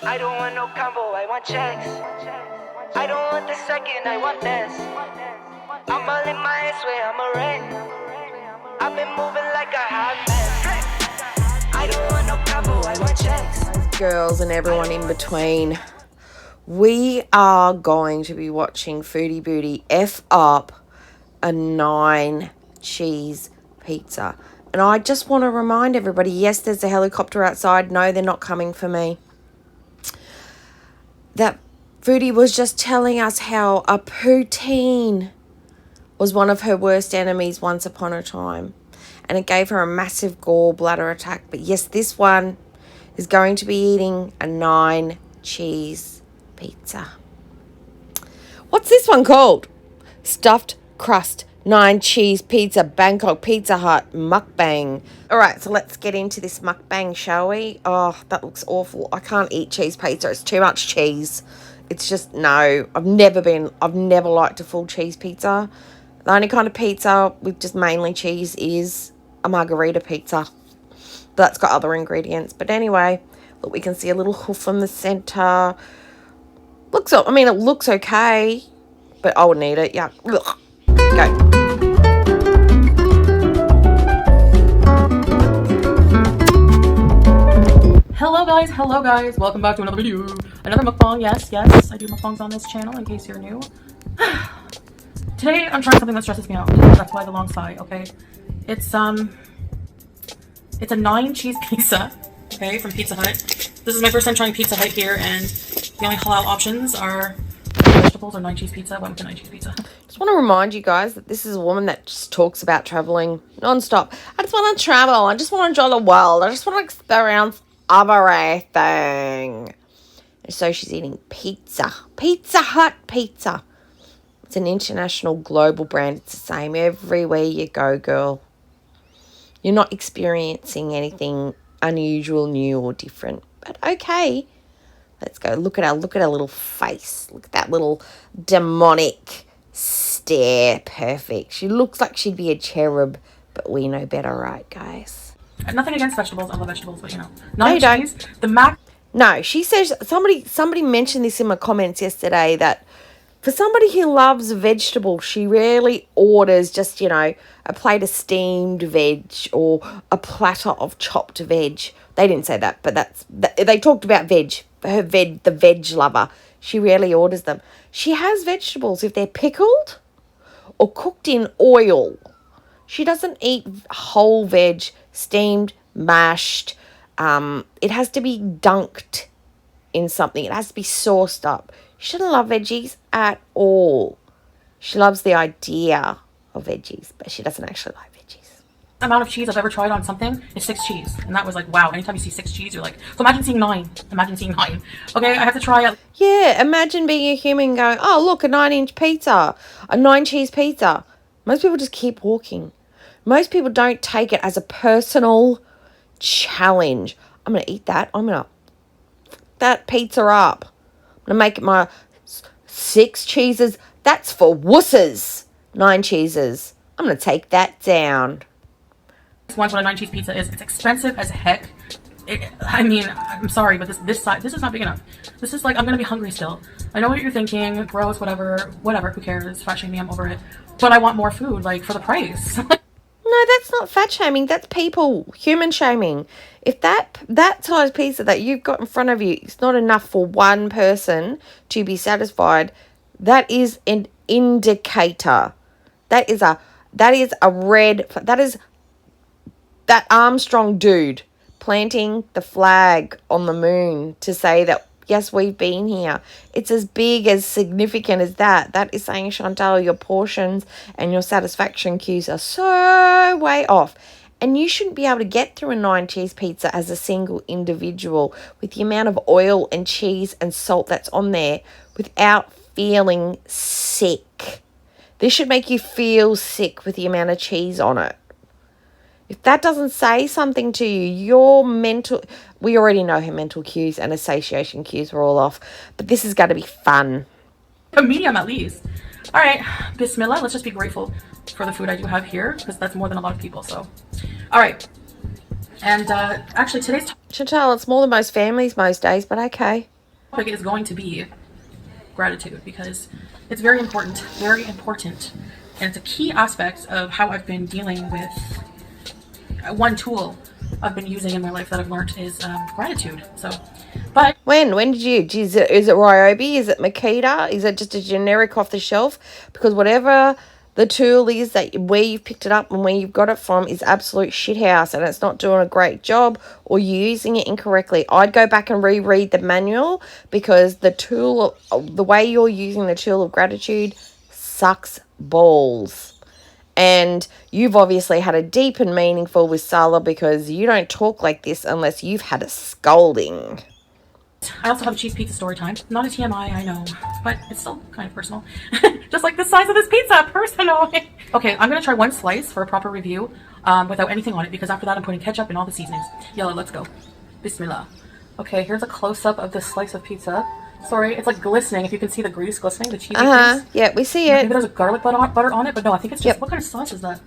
I don't want no combo, I want checks. I don't want the second, I want this. I'm all in my ass way, I'm a wreck. I've been moving like a hot mess. I don't want no combo, I want checks. Girls and everyone in between, we are going to be watching Foodie Booty F up a 9 cheese pizza. And I just want to remind everybody, yes, there's a helicopter outside. No, they're not coming for me. That Foodie was just telling us how a poutine was one of her worst enemies once upon a time. And it gave her a massive gallbladder attack. But yes, this one is going to be eating a 9 cheese pizza. What's this one called? Stuffed crust 9 cheese pizza, Bangkok Pizza Hut mukbang. All right, so let's get into this mukbang, shall we? Oh, that looks awful. I can't eat cheese pizza. It's too much cheese. It's just, no. I've never liked a full cheese pizza. The only kind of pizza with just mainly cheese is a margarita pizza. That's got other ingredients. But anyway, look, we can see a little hoof in the center. It looks okay, but I wouldn't eat it. Yeah. Ugh. Go. Hello guys, welcome back to another video. Another mukbang. Yes, I do mukbangs on this channel in case you're new. Today I'm trying something that stresses me out. That's why the long sigh, okay? It's a 9 cheese pizza, okay, from Pizza Hut. This is my first time trying Pizza Hut here, and the only halal options are vegetables or 9 cheese pizza. Went with the 9 cheese pizza. Just want to remind you guys that this is a woman that just talks about traveling non-stop. I just want to travel. I just want to enjoy the world. I just want to experience everything. So she's eating pizza. Pizza Hut pizza. It's an international global brand. It's the same everywhere you go, girl. You're not experiencing anything unusual, new, or different. But okay. Let's go. Look at her little face. Look at that little demonic stare. Perfect. She looks like she'd be a cherub, but we know better, right, guys? Nothing against vegetables. I love vegetables, but No, 9 cheese. The mac. No, she says, somebody mentioned this in my comments yesterday, that for somebody who loves vegetables, she rarely orders just, a plate of steamed veg or a platter of chopped veg. They didn't say that, but they talked about veg. The veg lover. She rarely orders them. She has vegetables if they're pickled or cooked in oil. She doesn't eat whole veg, steamed, mashed. It has to be dunked in something. It has to be sauced up. She doesn't love veggies at all. She loves the idea of veggies, but she doesn't actually like veggies. The amount of cheese I've ever tried on something is 6 cheese. And that was like, wow, anytime you see 6 cheese, you're like, so imagine seeing 9. Okay, I have to try it. Yeah, imagine being a human going, oh, look, a 9-inch pizza, a 9 cheese pizza. Most people just keep walking. Most people don't take it as a personal challenge. I'm going to eat that. I'm going to that pizza up. I'm going to make it my 6 cheeses. That's for wusses. 9 cheeses. I'm going to take that down. What a 9 cheese pizza is. It's expensive as heck. I'm sorry, but this is not big enough. This is like, I'm going to be hungry still. I know what you're thinking. Gross, whatever, who cares? Fat shaming, I'm over it. But I want more food, like, for the price. No, that's not fat shaming. That's people. Human shaming. If that size pizza that you've got in front of you is not enough for one person to be satisfied, that is an indicator. That is that Armstrong dude planting the flag on the moon to say that, yes, we've been here. It's as big, as significant as that. That is saying, Chantal, your portions and your satisfaction cues are so way off. And you shouldn't be able to get through a 9 cheese pizza as a single individual with the amount of oil and cheese and salt that's on there without feeling sick. This should make you feel sick with the amount of cheese on it. If that doesn't say something to you, we already know her mental cues and association cues are all off. But this is going to be fun. A medium at least. All right, bismillah. Let's just be grateful for the food I do have here, because that's more than a lot of people. So, all right. And actually today's... Chantal, it's more than most families most days, but okay. topic is going to be gratitude, because it's very important, and it's a key aspect of how I've been dealing with. One tool I've been using in my life that I've learned is gratitude. So, but When did you? Is it Ryobi? Is it Makita? Is it just a generic off the shelf? Because whatever the tool is that where you've picked it up and where you've got it from is absolute shithouse, and it's not doing a great job, or you're using it incorrectly. I'd go back and reread the manual, because the way you're using the tool of gratitude sucks balls. And you've obviously had a deep and meaningful with Sala, because you don't talk like this unless you've had a scolding. I also have a cheese pizza story time. Not a TMI, I know, but it's still kind of personal. Just like the size of this pizza, personal. Okay, I'm gonna try one slice for a proper review without anything on it, because after that I'm putting ketchup and all the seasonings. Yellow, let's go. Bismillah. Okay, here's a close-up of this slice of pizza. Sorry, it's like glistening. If you can see the grease glistening, the cheesy grease. Yeah, we see it. Maybe there's a garlic butter on it, but no, I think it's just, what kind of sauce is that?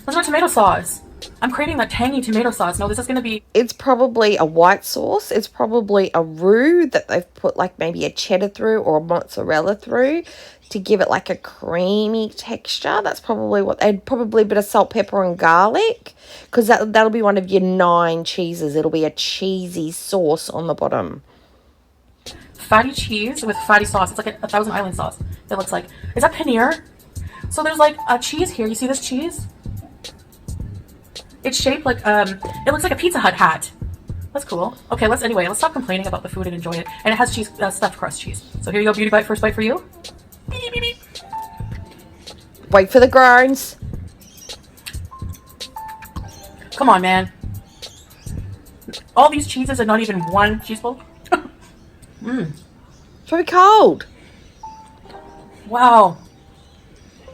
That's not tomato sauce. I'm craving that tangy tomato sauce. No, this is going to be... It's probably a white sauce. It's probably a roux that they've put like maybe a cheddar through or a mozzarella through to give it like a creamy texture. That's probably what they'd probably a bit of salt, pepper and garlic, because that'll be one of your 9 cheeses. It'll be a cheesy sauce on the bottom. Fatty cheese with fatty sauce. It's like a Thousand Island sauce. It looks like... Is that paneer? So there's like a cheese here. You see this cheese? It's shaped like, it looks like a Pizza Hut hat. That's cool. Okay, let's stop complaining about the food and enjoy it. And it has cheese, stuffed crust cheese. So here you go, beauty bite, first bite for you. Beep, beep, beep. Wait for the groans. Come on, man. All these cheeses and not even one cheese ball. It's very cold. Wow.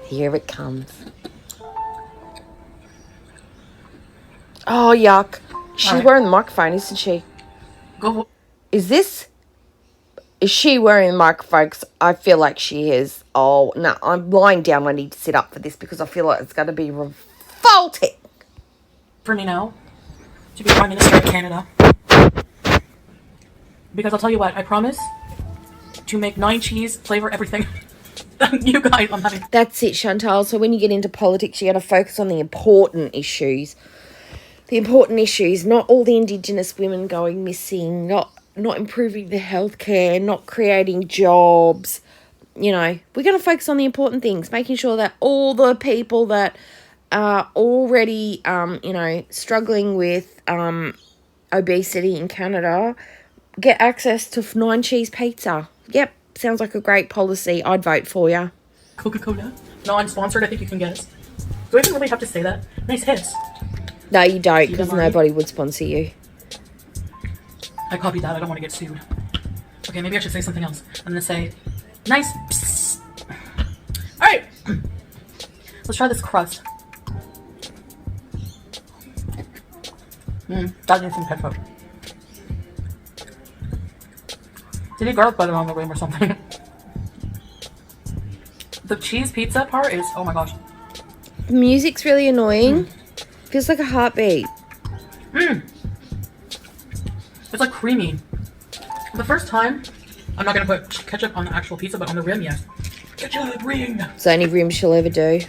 Here it comes. Oh, yuck. She's Right. wearing the microphone, isn't she? Go. Is she wearing the microphone? 'Cause I feel like she is. Oh, no, I'm lying down. I need to sit up for this because I feel like it's going to be revolting. For me now to be Prime Minister of Canada. Because I'll tell you what, I promise to make 9 cheese, flavor everything. You guys, I'm having... That's it, Chantal. So when you get into politics, you got to focus on the important issues. The important issues, not all the Indigenous women going missing, not improving the healthcare, not creating jobs. You know, we're going to focus on the important things, making sure that all the people that are already, struggling with obesity in Canada get access to 9 cheese pizza. Yep, sounds like a great policy. I'd vote for you. Coca-Cola. Non-sponsored, I think you can guess. Do I even really have to say that? Nice hits. No, you don't, because nobody would sponsor you. I copied that. I don't want to get sued. Okay, maybe I should say something else. I'm going to say, nice. Psst. All right. Let's try this crust. That needs some ketchup. Did he garlic butter on the rim or something? The cheese pizza part is, oh my gosh. The music's really annoying. Feels like a heartbeat. It's like creamy. The first time, I'm not going to put ketchup on the actual pizza, but on the rim, yes. Ketchup ring! It's the only rim she'll ever do.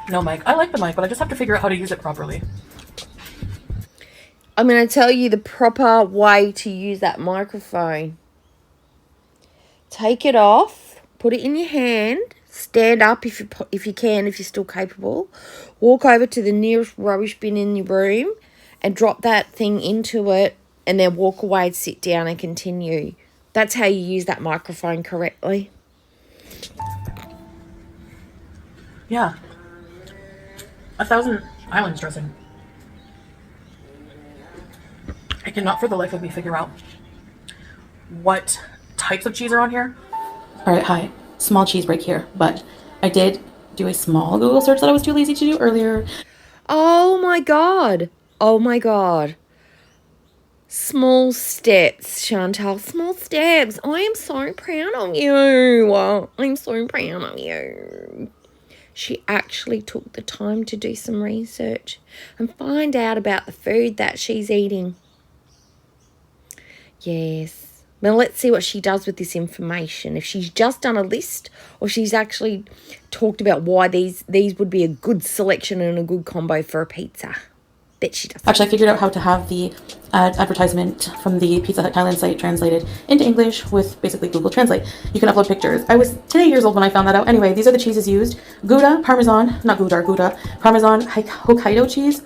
No mic. I like the mic, but I just have to figure out how to use it properly. I'm going to tell you the proper way to use that microphone. Take it off, put it in your hand, stand up if you can, if you're still capable. Walk over to the nearest rubbish bin in your room and drop that thing into it, and then walk away, sit down and continue. That's how you use that microphone correctly. Yeah. 1,000 Islands dressing. I cannot for the life of me figure out what types of cheese are on here. Alright, hi. Small cheese break here, but I did do a small Google search that I was too lazy to do earlier. Oh my god. Oh my god. Small steps, Chantal. Small steps. I am so proud of you. I'm so proud of you. she actually took the time to do some research and find out about the food that she's eating. Yes. Now let's see what she does with this information. If she's just done a list or she's actually talked about why these would be a good selection and a good combo for a pizza. Bet she does. Actually, I figured out how to have the advertisement from the Pizza Hut Thailand site translated into English with basically Google Translate. You can upload pictures. I was 10 years old when I found that out. Anyway, these are the cheeses used. Gouda, Parmesan, not Gouda, Gouda, Parmesan, Hokkaido cheese,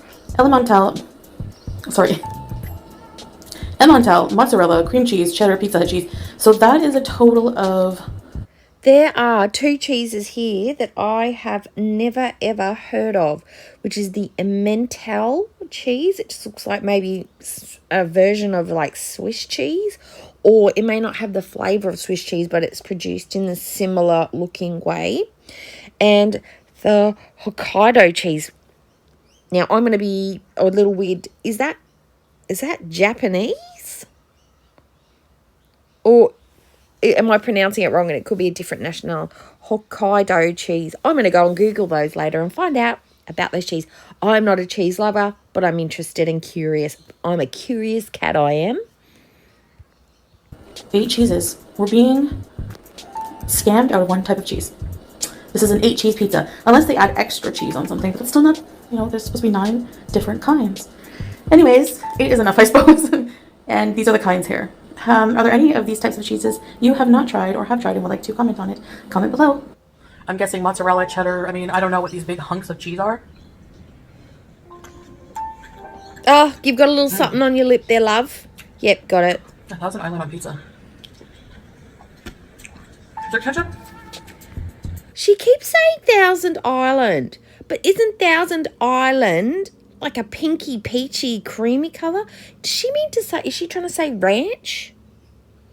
Emmental, mozzarella, cream cheese, cheddar, Pizza Hut cheese. So that is a total of... There are 2 cheeses here that I have never ever heard of, which is the Emmental cheese. It just looks like maybe a version of like Swiss cheese, or it may not have the flavour of Swiss cheese, but it's produced in a similar looking way. And the Hokkaido cheese. Now, I'm going to be a little weird. Is that Japanese? Or... am I pronouncing it wrong and it could be a different national? Hokkaido cheese. I'm going to go and Google those later and find out about those cheese. I'm not a cheese lover, but I'm interested and curious. I'm a curious cat, I am. 8 cheeses. We're being scammed out of one type of cheese. This is an 8 cheese pizza. Unless they add extra cheese on something, but it's still not, there's supposed to be 9 different kinds. Anyways, 8 is enough, I suppose. And these are the kinds here. Are there any of these types of cheeses you have not tried or have tried and would like to comment on it? Comment below. I'm guessing mozzarella, cheddar. I don't know what these big hunks of cheese are. Oh, you've got a little something on your lip there, love. Yep, got it. 1,000 Island on pizza. Is there ketchup? She keeps saying Thousand Island, but isn't Thousand Island like a pinky, peachy, creamy colour? Does she mean to say, is she trying to say ranch?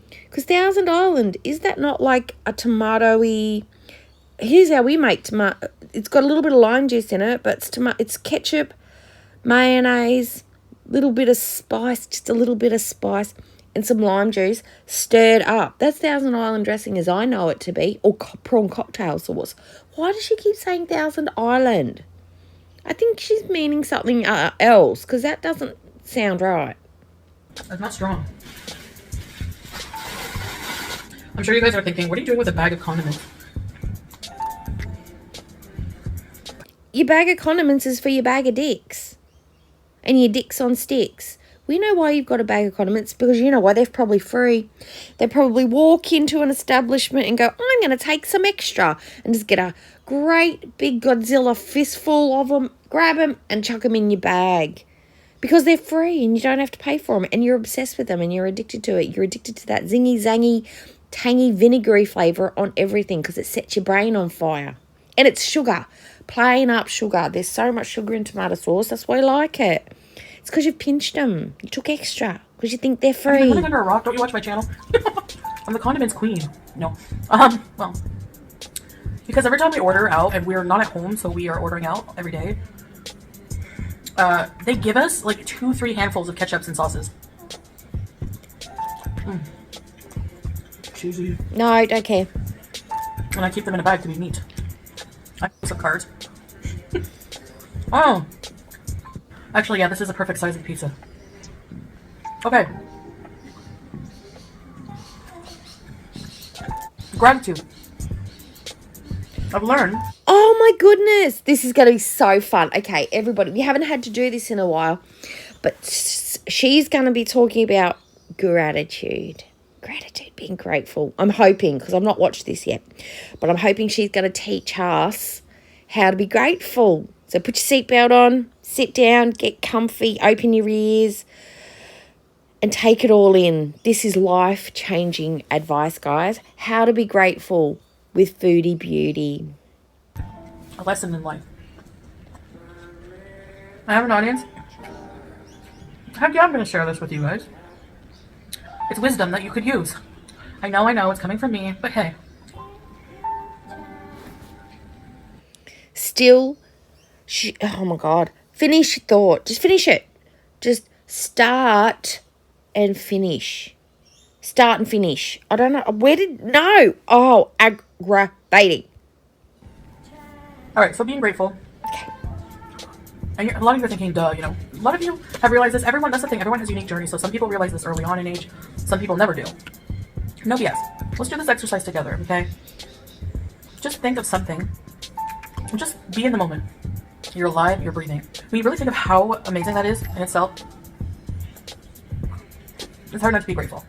Because Thousand Island, is that not like a tomatoey... Here's how we make tomato. It's got a little bit of lime juice in it, but it's ketchup, mayonnaise, little bit of spice, just a little bit of spice, and some lime juice stirred up. That's Thousand Island dressing as I know it to be, or prawn cocktail sauce. Why does she keep saying Thousand Island? I think she's meaning something else, because that doesn't sound right. It's not strong. I'm sure you guys are thinking, what are you doing with a bag of condiments? Your bag of condiments is for your bag of dicks. And your dicks on sticks. We know why you've got a bag of condiments, because you know why, they're probably free. They probably walk into an establishment and go, I'm going to take some extra, and just get a great big Godzilla fistful of them, grab them and chuck them in your bag. Because they're free and you don't have to pay for them, and you're obsessed with them and you're addicted to it. You're addicted to that zingy, zangy, tangy, vinegary flavour on everything because it sets your brain on fire. And it's sugar. Plain up sugar. There's so much sugar in tomato sauce. That's why I like it. It's because you've pinched them. You took extra because you think they're free. I'm living under a rock. Don't you watch my channel? I'm the condiments queen. No. Well, because every time we order out, and we're not at home, so we are ordering out every day, they give us like 2-3 handfuls of ketchups and sauces. Cheesy. No, I don't care. And I keep them in a bag to be neat. I have some cards. Oh. Actually, yeah, this is a perfect size of pizza. Okay. Gratitude. I've learned. Oh my goodness. This is going to be so fun. Okay, everybody, we haven't had to do this in a while, but she's going to be talking about gratitude. Gratitude, being grateful. I'm hoping, because I've not watched this yet, but I'm hoping she's going to teach us how to be grateful. So put your seatbelt on, sit down, get comfy, open your ears, and take it all in. This is life-changing advice, guys. How to be grateful with Foodie Beauty. A lesson in life. I have an audience. Heck yeah, I'm going to share this with you guys. It's wisdom that you could use. I know, it's coming from me, but hey. Still, oh my God. Finish your thought. Just finish it. Just start and finish. Start and finish. I don't know. No. Oh, aggravating. All right, so being grateful. And a lot of you are thinking, duh, you know, a lot of you have realized this. Everyone, that's the thing, everyone has unique journeys. So some people realize this early on in age, some people never do. No BS. Let's do this exercise together, okay? Just think of something. And just be in the moment. You're alive, you're breathing. When you really think of how amazing that is in itself, it's hard not to be grateful.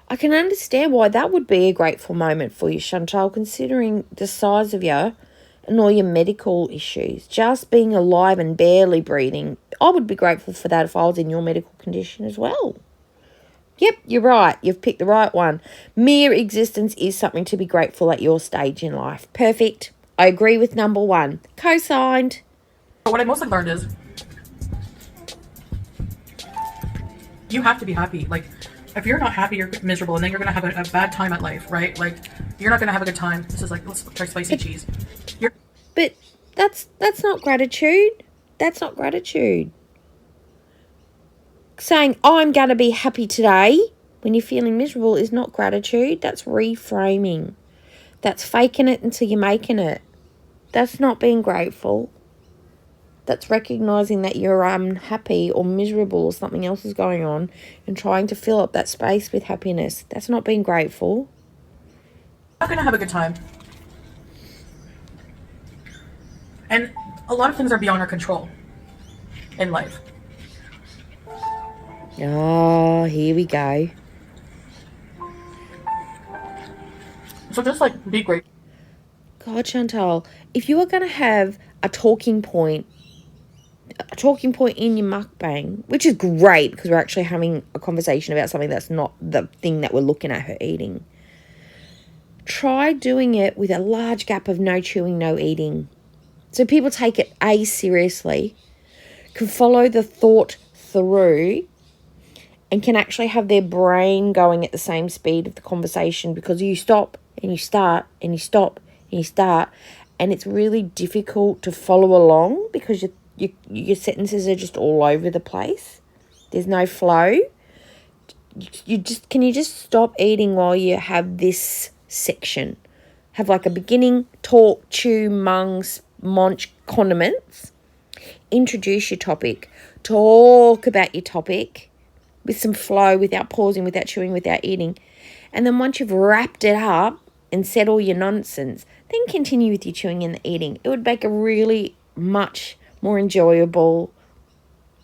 I can understand why that would be a grateful moment for you, Chantal, considering the size of you and all your medical issues. Just being alive and barely breathing, I would be grateful for that if I was in your medical condition as well. Yep, you're right. You've picked the right one. Mere existence is something to be grateful at your stage in life. Perfect. I agree with number one. Co-signed. What I mostly learned is you have to be happy. Like, if you're not happy, you're miserable, and then you're going to have a bad time at life, right? Like, you're not going to have a good time. This is like, let's try spicy cheese. But that's not gratitude. That's not gratitude. Saying, I'm going to be happy today when you're feeling miserable is not gratitude. That's reframing. That's faking it until you're making it. That's not being grateful. That's recognising that you're unhappy or miserable or something else is going on and trying to fill up that space with happiness. That's not being grateful. Not going to have a good time. And a lot of things are beyond our control in life. Oh, here we go. So just like be grateful. God, Chantal, if you are going to have a talking point in your mukbang, which is great because we're actually having a conversation about something that's not the thing that we're looking at her eating. Try doing it with a large gap of no chewing, no eating. So people take it seriously, can follow the thought through, and can actually have their brain going at the same speed of the conversation, because you stop and you start and you stop and you start, and it's really difficult to follow along because your sentences are just all over the place. There's no flow. Can you just stop eating while you have this section? Have like a beginning, talk, chew, munch, condiments. Introduce your topic. Talk about your topic with some flow, without pausing, without chewing, without eating. And then once you've wrapped it up and said all your nonsense, then continue with your chewing and the eating. It would make a really much more enjoyable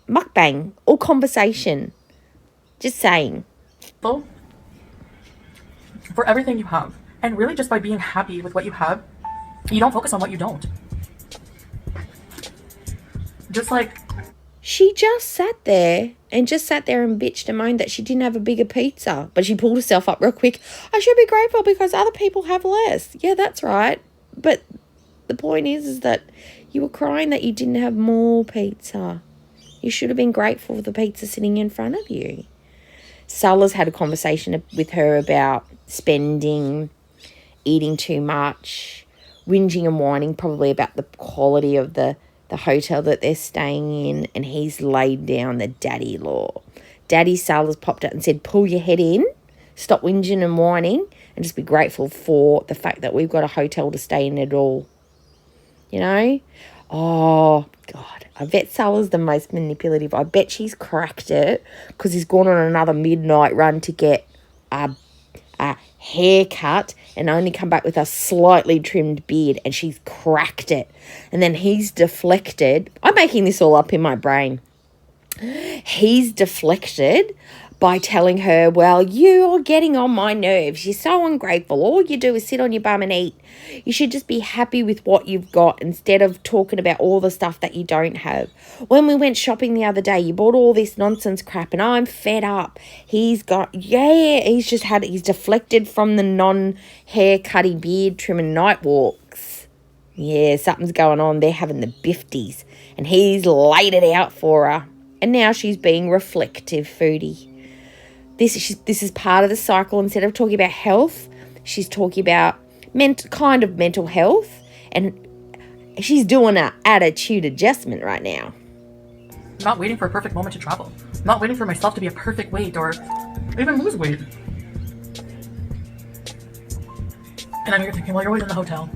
mukbang or conversation. Just saying. For everything you have. And really just by being happy with what you have, you don't focus on what you don't. Just like... She just sat there and bitched and moaned that she didn't have a bigger pizza. But she pulled herself up real quick. I should be grateful because other people have less. Yeah, that's right. But the point is that you were crying that you didn't have more pizza. You should have been grateful for the pizza sitting in front of you. Sala's had a conversation with her about spending, eating too much, whinging and whining probably about the quality of the hotel that they're staying in, and he's laid down the daddy law. Daddy Sala's popped up and said, pull your head in, stop whinging and whining, and just be grateful for the fact that we've got a hotel to stay in at all. You know? Oh, God. I bet Sala's the most manipulative. I bet she's cracked it because he's gone on another midnight run to get a haircut and only come back with a slightly trimmed beard, and she's cracked it. And then he's deflected. I'm making this all up in my brain. He's deflected by telling her, well, you're getting on my nerves. You're so ungrateful. All you do is sit on your bum and eat. You should just be happy with what you've got instead of talking about all the stuff that you don't have. When we went shopping the other day, you bought all this nonsense crap and I'm fed up. He's deflected from the non-hair cutty beard trimming night walks. Yeah, something's going on. They're having the bifties and he's laid it out for her. And now she's being reflective foodie. This is part of the cycle. Instead of talking about health, she's talking about mental health, and she's doing an attitude adjustment right now. Not waiting for a perfect moment to travel. Not waiting for myself to be a perfect weight or even lose weight. And then you're thinking, well, you're always in the hotel.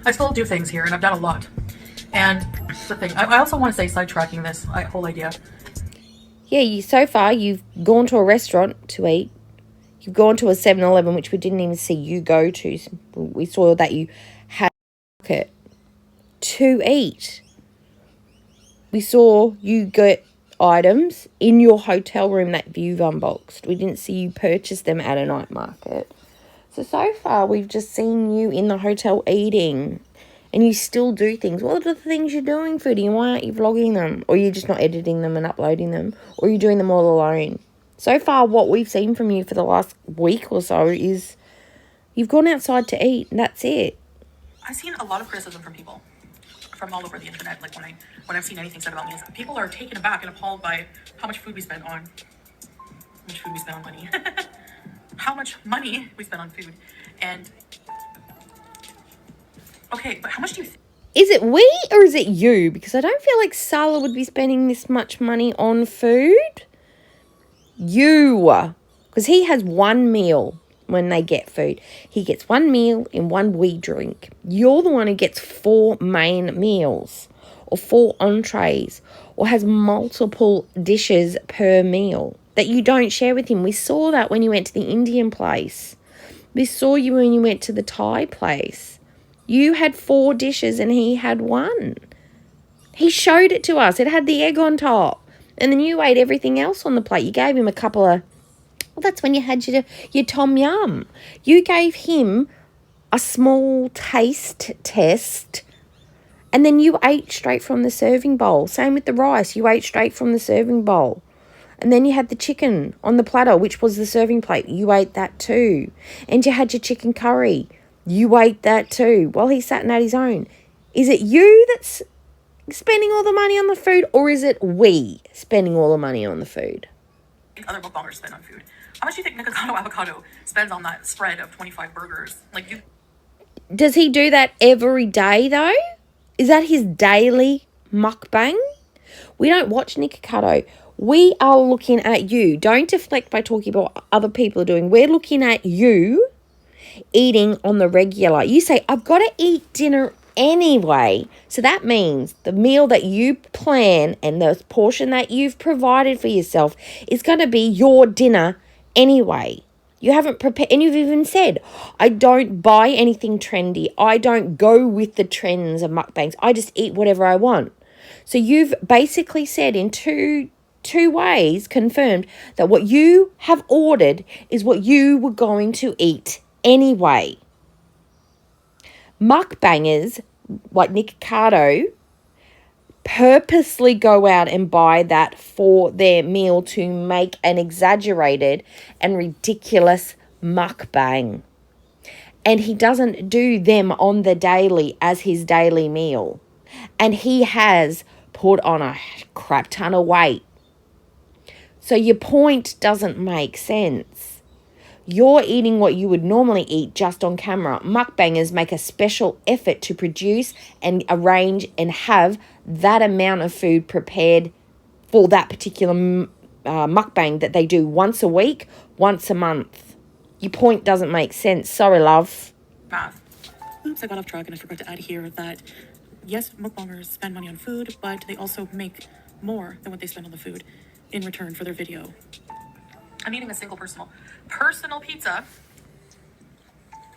I still do things here, and I've done a lot. And the thing, I also want to say, sidetracking this whole idea. Yeah, so far you've gone to a restaurant to eat. You've gone to a 7-Eleven, which we didn't even see you go to. We saw that you had a market to eat. We saw you get items in your hotel room that you've unboxed. We didn't see you purchase them at a night market. So far, we've just seen you in the hotel eating. And you still do things. What are the things you're doing, Foodie? And why aren't you vlogging them? Or you're just not editing them and uploading them? Or you're doing them all alone? So far, what we've seen from you for the last week or so is you've gone outside to eat, and that's it. I've seen a lot of criticism from people from all over the internet. Like when I've seen anything said about me, is people are taken aback and appalled by how much food we spend on. How much food we spend on money. How much money we spend on food. And okay, but how much do you think? Is it we or is it you? Because I don't feel like Sala would be spending this much money on food. You. Because he has one meal when they get food. He gets one meal and one wee drink. You're the one who gets 4 main meals or 4 entrees or has multiple dishes per meal that you don't share with him. We saw that when you went to the Indian place. We saw you when you went to the Thai place. You had 4 dishes and he had 1. He showed it to us. It had the egg on top. And then you ate everything else on the plate. You gave him a couple of... Well, that's when you had your tom yum. You gave him a small taste test. And then you ate straight from the serving bowl. Same with the rice. You ate straight from the serving bowl. And then you had the chicken on the platter, which was the serving plate. You ate that too. And you had your chicken curry. You ate that too while he sat and had his own. Is it you that's spending all the money on the food, or is it we spending all the money on the food? Other mukbangers spend on food. How much do you think Nikocado Avocado spends on that spread of 25 burgers? Does he do that every day though? Is that his daily mukbang? We don't watch Nikocado. We are looking at you. Don't deflect by talking about what other people are doing. We're looking at you eating on the regular. You say, I've got to eat dinner anyway. So that means the meal that you plan and the portion that you've provided for yourself is going to be your dinner anyway. You haven't prepared, and you've even said, I don't buy anything trendy. I don't go with the trends of mukbangs. I just eat whatever I want. So you've basically said in two ways, confirmed that what you have ordered is what you were going to eat anyway. Mukbangers like Nikocado purposely go out and buy that for their meal to make an exaggerated and ridiculous mukbang. And he doesn't do them on the daily as his daily meal. And he has put on a crap ton of weight. So your point doesn't make sense. You're eating what you would normally eat just on camera. Mukbangers make a special effort to produce and arrange and have that amount of food prepared for that particular mukbang that they do once a week, once a month. Your point doesn't make sense. Sorry, love. Math. Oops, I got off track and I forgot to add here that, yes, mukbangers spend money on food, but they also make more than what they spend on the food in return for their video. I'm eating a single personal pizza.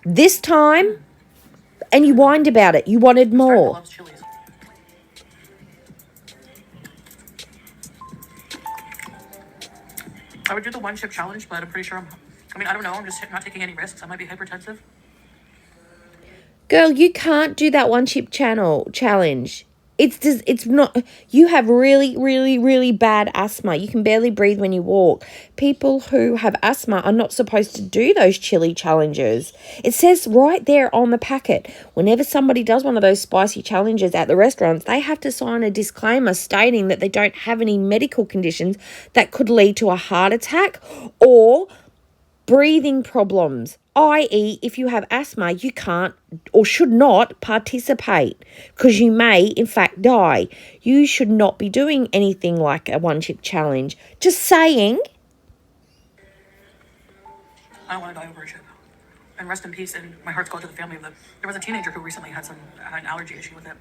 This time, and you whined about it. You wanted more. Loves chilies. I would do the 1 chip challenge, but I'm pretty sure I don't know. I'm just not taking any risks. I might be hypertensive. Girl, you can't do that 1 chip challenge. It's not, you have really, really, really bad asthma. You can barely breathe when you walk. People who have asthma are not supposed to do those chili challenges. It says right there on the packet, whenever somebody does one of those spicy challenges at the restaurants, they have to sign a disclaimer stating that they don't have any medical conditions that could lead to a heart attack or breathing problems, i.e. if you have asthma, you can't or should not participate because you may, in fact, die. You should not be doing anything like a 1 chip challenge. Just saying. I don't want to die over a chip. And rest in peace, and my hearts go out to the family of the. There was a teenager who recently had an allergy issue with it.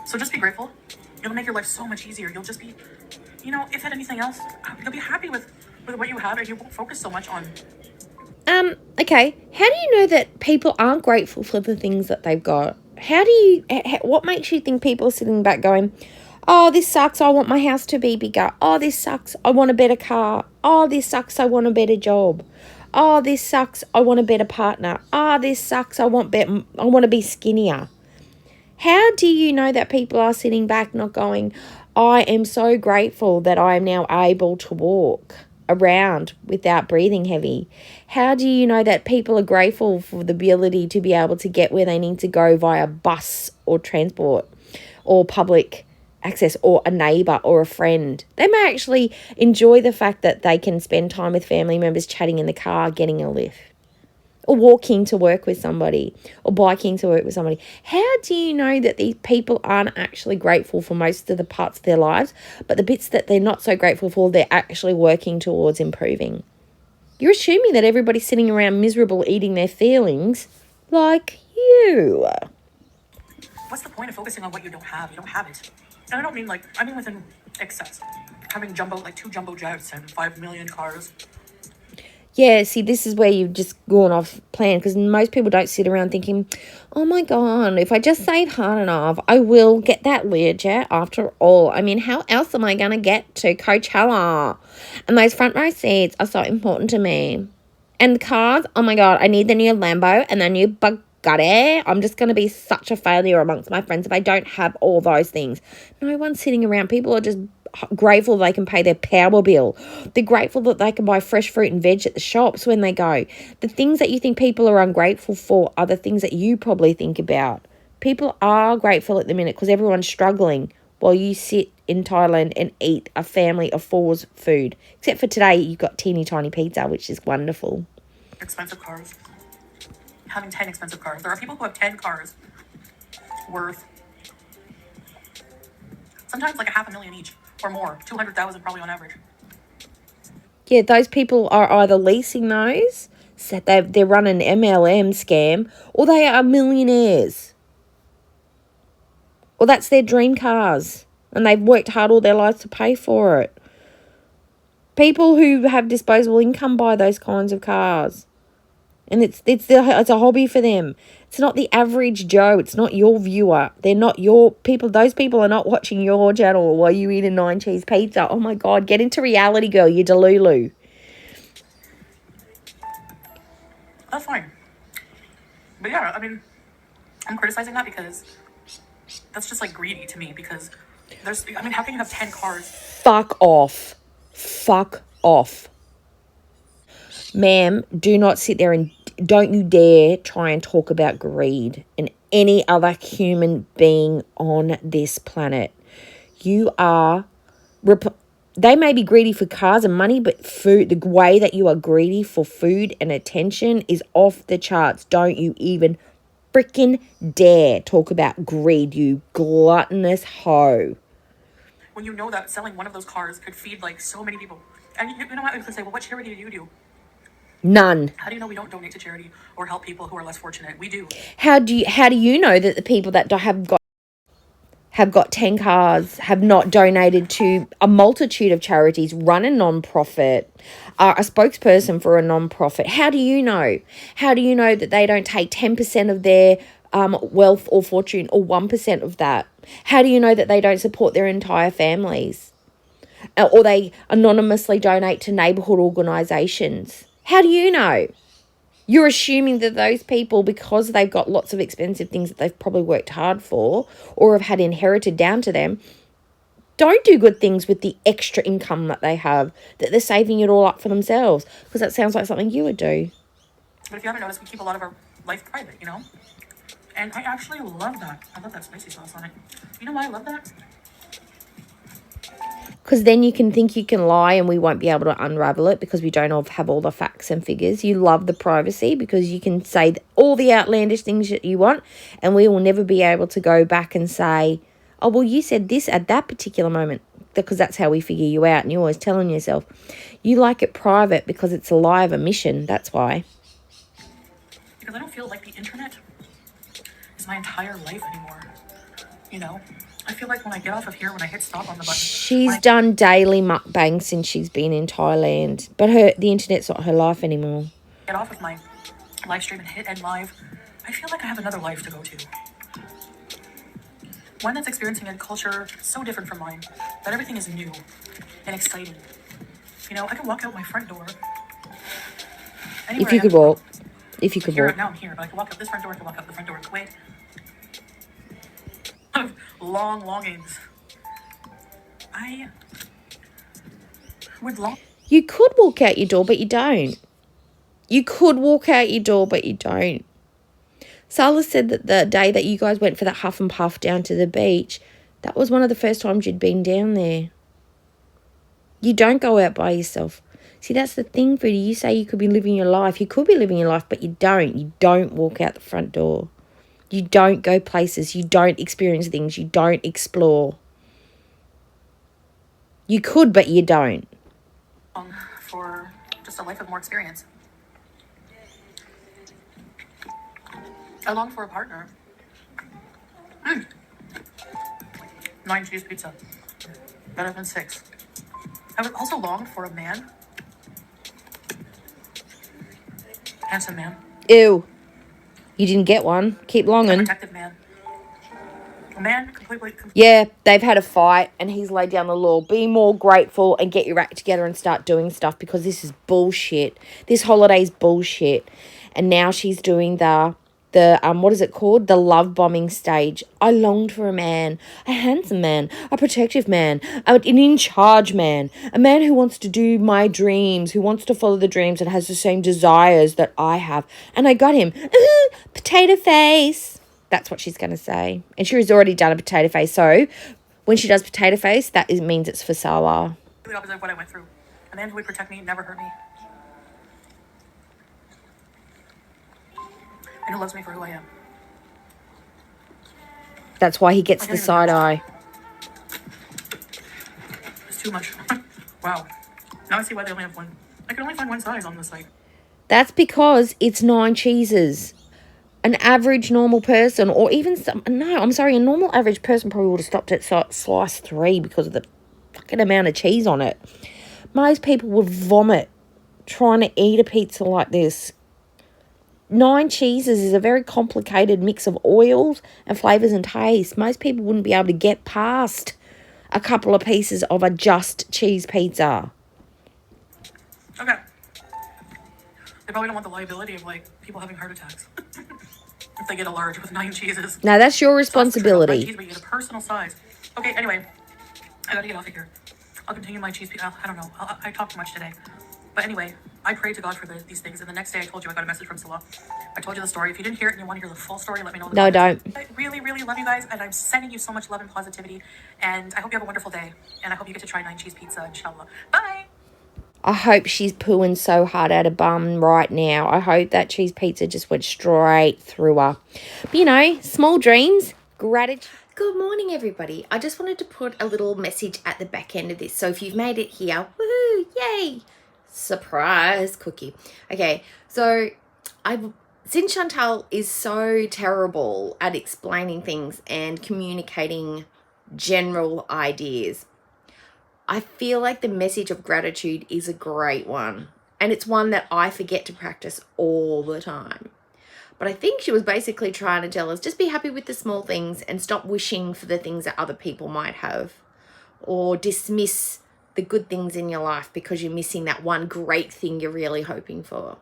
So just be grateful. It'll make your life so much easier. You'll just be, if at anything else, you'll be happy with what you have, and you won't focus so much on. Okay. How do you know that people aren't grateful for the things that they've got? What makes you think people are sitting back going, oh, this sucks, I want my house to be bigger. Oh, this sucks, I want a better car. Oh, this sucks, I want a better job. Oh, this sucks, I want a better partner. Oh, this sucks, I want to be skinnier. How do you know that people are sitting back not going, I am so grateful that I am now able to walk around without breathing heavy? How do you know that people are grateful for the ability to be able to get where they need to go via bus or transport or public access or a neighbour or a friend? They may actually enjoy the fact that they can spend time with family members chatting in the car, getting a lift, or walking to work with somebody, or biking to work with somebody. How do you know that these people aren't actually grateful for most of the parts of their lives, but the bits that they're not so grateful for, they're actually working towards improving? You're assuming that everybody's sitting around miserable eating their feelings like you. What's the point of focusing on what you don't have? You don't have it. And I mean within excess. Having two jumbo jets and 5 million cars. Yeah, see, this is where you've just gone off plan, because most people don't sit around thinking, oh my God, if I just save hard enough, I will get that Learjet after all. I mean, how else am I going to get to Coachella? And those front row seats are so important to me. And the cars, oh my God, I need the new Lambo and the new Bugatti. I'm just going to be such a failure amongst my friends if I don't have all those things. No one's sitting around. People are just grateful they can pay their power bill. They're grateful that they can buy fresh fruit and veg at the shops when they go. The things that you think people are ungrateful for are the things that you probably think about. People are grateful at the minute because everyone's struggling while you sit in Thailand and eat a family of four's food. Except for today, you've got teeny tiny pizza, which is wonderful. Expensive cars. Having 10 expensive cars. There are people who have 10 cars worth sometimes like $500,000 each or more. 200,000 probably on average. Yeah, those people are either leasing those, so they're running an MLM scam, or they are millionaires. Or that's their dream cars, and they've worked hard all their lives to pay for it. People who have disposable income buy those kinds of cars. And it's a hobby for them. It's not the average Joe. It's not your viewer. They're not your people. Those people are not watching your channel while you eat a 9-cheese pizza. Oh my God, get into reality, girl. You're delulu. That's fine. But yeah, I mean, I'm criticizing that because that's just like greedy to me because how can you have 10 cars? Fuck off. Fuck off. Ma'am, do not sit there and don't you dare try and talk about greed and any other human being on this planet. You are, they may be greedy for cars and money, but food, the way that you are greedy for food and attention is off the charts. Don't you even freaking dare talk about greed, you gluttonous hoe. When you know that selling one of those cars could feed like so many people. And you know what? You can say, well, what charity do you do? None. How do you know we don't donate to charity or help people who are less fortunate? We do. How do you know that the people that have got 10 cars have not donated to a multitude of charities, run a non-profit, are a spokesperson for a non-profit? How do you know? How do you know that they don't take 10% of their wealth or fortune or 1% of that? How do you know that they don't support their entire families? Or they anonymously donate to neighbourhood organisations? How do you know? You're assuming that those people, because they've got lots of expensive things that they've probably worked hard for or have had inherited down to them, don't do good things with the extra income that they have, that they're saving it all up for themselves, because that sounds like something you would do. But if you haven't noticed, we keep a lot of our life private, And I actually love that. I love that spicy sauce on it. You know why I love that? Because then you can think you can lie and we won't be able to unravel it because we don't have all the facts and figures. You love the privacy because you can say all the outlandish things that you want and we will never be able to go back and say, oh, well, you said this at that particular moment. because that's how we figure you out. And you're always telling yourself you like it private because it's a lie of omission. That's why. Because I don't feel like the internet is my entire life anymore. You know? I feel like when I get off of here, when I hit stop on the button... She's done daily mukbangs since she's been in Thailand. But the internet's not her life anymore. Get off of my live stream and hit end live. I feel like I have another life to go to. One that's experiencing a culture so different from mine, that everything is new and exciting. You know, I can walk out my front door. If you could walk. If you could walk. Now I'm here, but I can walk out this front door, I can walk out the front door in Kuwait. I have long longings. I would long... You could walk out your door, but you don't. You could walk out your door, but you don't. Sala said that the day that you guys went for that huff and puff down to the beach, that was one of the first times you'd been down there. You don't go out by yourself. See, that's the thing, Foodie. You say you could be living your life. You could be living your life, but you don't. You don't walk out the front door. You don't go places. You don't experience things. You don't explore. You could, but you don't. For just a life of more experience. I long for a partner. 9 cheese pizza. Better than 6. I would also long for a man. Handsome man. Ew. You didn't get one. Keep A longing. protective man. A man completely... Yeah, they've had a fight and he's laid down the law. Be more grateful and get your act together and start doing stuff because this is bullshit. This holiday's bullshit. And now she's doing the what is it called? The love bombing stage. I longed for a man, a handsome man, a protective man, an in-charge man, a man who wants to do my dreams, who wants to follow the dreams and has the same desires that I have. And I got him. Potato face. That's what she's going to say. And she's already done a potato face. So when she does potato face, that means it's for Salah. The opposite of what I went through. A man who would protect me, never hurt me. And who loves me for who I am. That's why he gets the side eye. It's too much. Wow. Now I see why they only have one. I can only find one size on the site. That's because it's 9 cheeses. An average normal person, or even a normal average person probably would have stopped at slice 3 because of the fucking amount of cheese on it. Most people would vomit trying to eat a pizza like this. 9 cheeses is a very complicated mix of oils and flavours and taste. Most people wouldn't be able to get past a couple of pieces of a just cheese pizza. Okay. They probably don't want the liability of, like, people having heart attacks. If they get a large with 9 cheeses. Now, that's your responsibility. Cheese, but you get a personal size. Okay, anyway. I gotta get off of here. I'll continue my cheese pizza. I don't know. I talked too much today. But anyway, I prayed to God for these things. And the next day I told you I got a message from Salah. I told you the story. If you didn't hear it and you want to hear the full story, let me know. No, don't. I really, really love you guys. And I'm sending you so much love and positivity. And I hope you have a wonderful day. And I hope you get to try 9 cheese pizza, inshallah. Bye! I hope she's pooing so hard at her bum right now. I hope that cheese pizza just went straight through her. But, you know, small dreams, gratitude. Good morning, everybody. I just wanted to put a little message at the back end of this. So if you've made it here, woohoo, yay, surprise cookie. Okay, so since Chantal is so terrible at explaining things and communicating general ideas, I feel like the message of gratitude is a great one. And it's one that I forget to practice all the time. But I think she was basically trying to tell us, just be happy with the small things and stop wishing for the things that other people might have. Or dismiss the good things in your life because you're missing that one great thing you're really hoping for.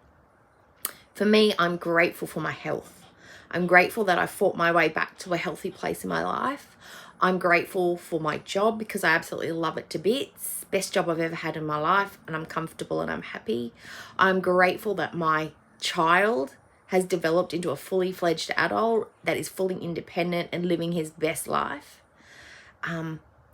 For me, I'm grateful for my health. I'm grateful that I fought my way back to a healthy place in my life. I'm grateful for my job because I absolutely love it to bits. Best job I've ever had in my life, and I'm comfortable and I'm happy. I'm grateful that my child has developed into a fully fledged adult that is fully independent and living his best life,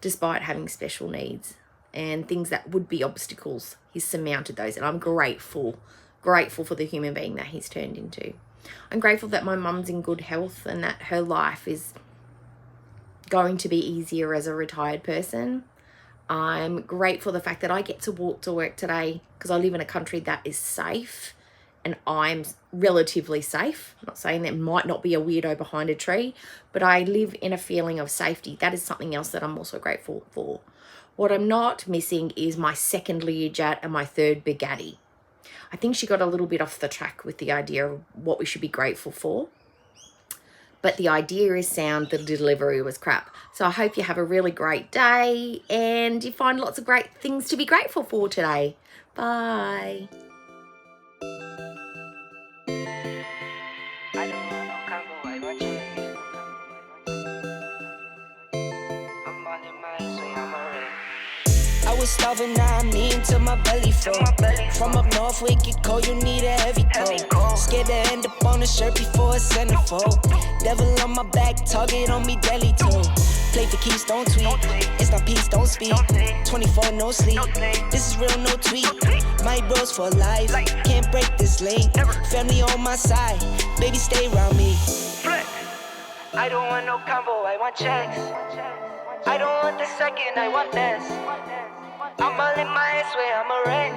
despite having special needs and things that would be obstacles. He's surmounted those, and I'm grateful for the human being that he's turned into. I'm grateful that my mum's in good health and that her life is going to be easier as a retired person. I'm grateful for the fact that I get to walk to work today because I live in a country that is safe and I'm relatively safe. I'm not saying there might not be a weirdo behind a tree, but I live in a feeling of safety. That is something else that I'm also grateful for. What I'm not missing is my second Learjet and my third Bugatti. I think she got a little bit off the track with the idea of what we should be grateful for. But the idea is sound, the delivery was crap. So I hope you have a really great day and you find lots of great things to be grateful for today. Bye. I don't want no combo, I want checks. I'm all in my swing, I'm alright. I was starving, now I'm eating till my belly full. From up north, we get cold, you need a heavy coat. Scared to end up on a shirt before a centerfold. Devil on my back, target on me, deadly too. Play for keeps, don't tweet. It's not peace, don't speak. 24, no sleep. This is real, no tweet. My bros for life, can't break this link. Family on my side, baby stay around me. I don't want no combo, I want checks. I don't want the second, I want this. I'm all in my way, I'm a ring.